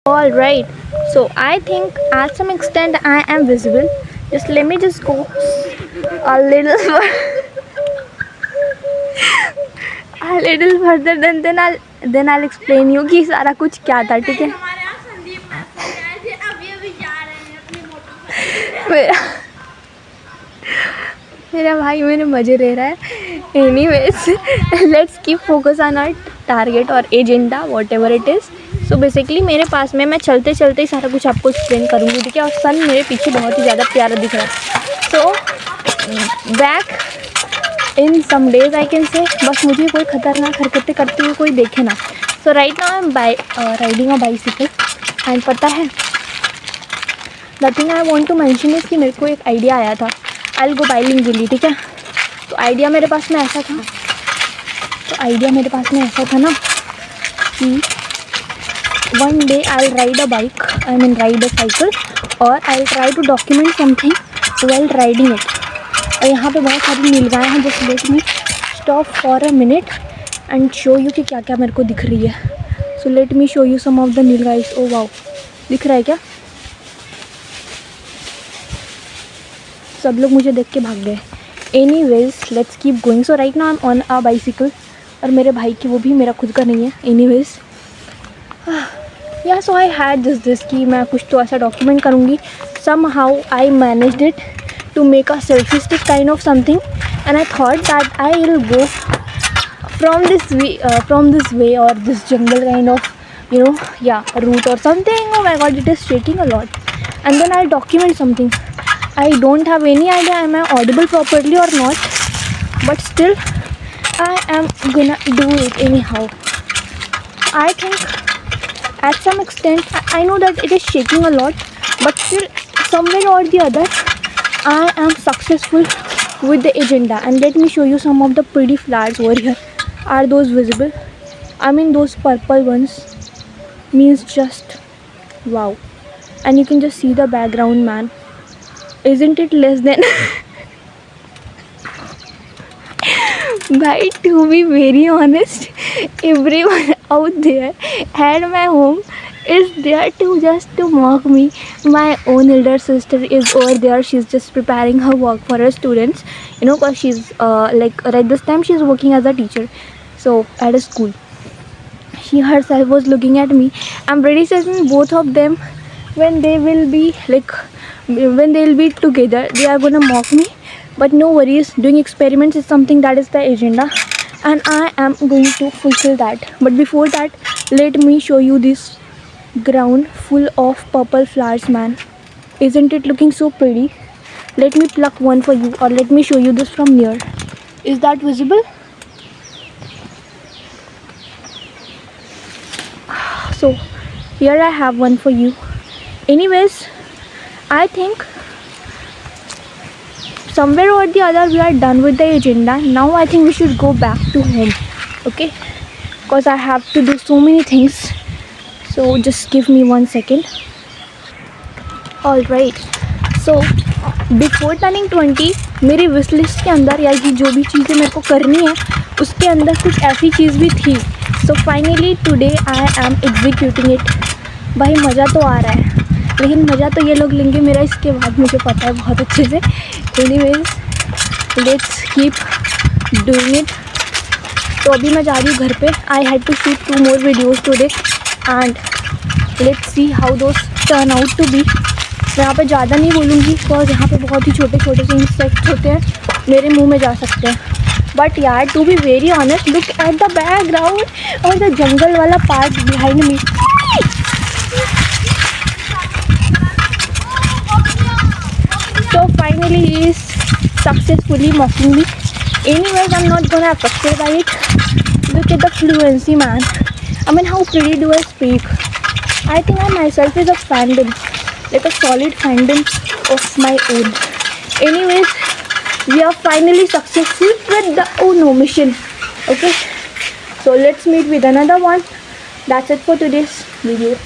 All right. So I think at some extent I am visible. Just let me just go a little a little further. Then I'll explain you कि सारा कुछ क्या था. ठीक है. मेरा मेरा भाई मेरे मज़े ले रहा है. Anyways, let's keep focus on our target और agenda what ever it is. So basically मेरे पास में मैं चलते चलते ही सारा कुछ आपको एक्सप्लेन करूँगी. ठीक है. और सन मेरे पीछे बहुत ही ज़्यादा प्यारा दिख रहा है. So back in some days I can say. बस मुझे कोई ख़तरनाक हरकतें करते हुए कोई देखे ना. So right now I am riding a bicycle. And पता है the thing I want to mention is कि मेरे को एक आइडिया आया था. I will go bilingually. ठीक है. तो आइडिया मेरे पास में ऐसा था ना कि one day I'll ride a bike, ride a cycle, और I'll try to document something while riding it. और यहाँ पे बहुत सारी नीलगायें हैं. Just let me stop for a minute and show you कि क्या क्या मेरे को दिख रही है. So let me show you some of the nilgais. Oh wow, दिख रहा है क्या? सब लोग मुझे देख के भाग गए. Anyways let's keep going. So right now I M on a bicycle. और मेरे भाई की वो भी, मेरा खुद का नहीं है. एनीवेज या सो आई हैड दिस कि मैं कुछ तो ऐसा डॉक्यूमेंट करूँगी. Somehow I managed it to make a selfie stick kind of something. And I thought that I will go from this way or this jungle kind of route or something. Oh my god, it is shaking a lot. And then I'll document something. I don't have any idea am I audible properly or not, but still I am gonna do it anyhow. I think at some extent I know that it is shaking a lot, but still somewhere or the other I am successful with the agenda. And let me show you some of the pretty flowers over here. Are those visible? I mean those purple ones means just wow. And you can just see the background, man. Isn't it less than Bhai, to be very honest, everyone out there at my home is there to mock me. My own elder sister is over there. She's just preparing her work for her students. Because she's at this time she's working as a teacher. So at a school, she herself was looking at me. I'm pretty certain both of them, when they will be together, they are gonna mock me. But no worries, doing experiments is something that is the agenda, and I am going to fulfill that. But before that, let me show you this ground full of purple flowers, man. Isn't it looking so pretty? Let me pluck one for you, or let me show you this from near. Is that visible? So here I have one for you. Anyways, I think somewhere or the other we are done with the agenda. Now I think we should go back to home, okay? Because I have to do so many things. So just give me 1 second. Alright, so before turning 20, मेरी wish list के अंदर या कि जो भी चीज़ें मेरे को करनी है उसके अंदर कुछ ऐसी चीज़ भी थी. So finally today I am executing it. भाई मज़ा तो आ रहा है, लेकिन मज़ा तो ये लोग लेंगे मेरा इसके बाद, मुझे पता है बहुत अच्छे से. Anyways let's keep doing it. तो अभी मैं जा रही हूँ घर पे. I had to shoot 2 more videos today and let's see how those turn out to be. मैं यहाँ पे ज़्यादा नहीं बोलूँगी बिकॉज यहाँ पे बहुत ही छोटे छोटे से इंसेक्ट्स होते हैं, मेरे मुंह में जा सकते हैं. बट यार to be very honest, look at the background और द जंगल वाला part behind me. So finally he is successfully mocking me. Anyways, I'm not gonna affected by it. Look at the fluency, man. I mean, how pretty do I speak? I think I myself is a fandom, like a solid fandom of my own. Anyways, we are finally successful with the Uno mission. Okay, so let's meet with another one. That's it for today's video.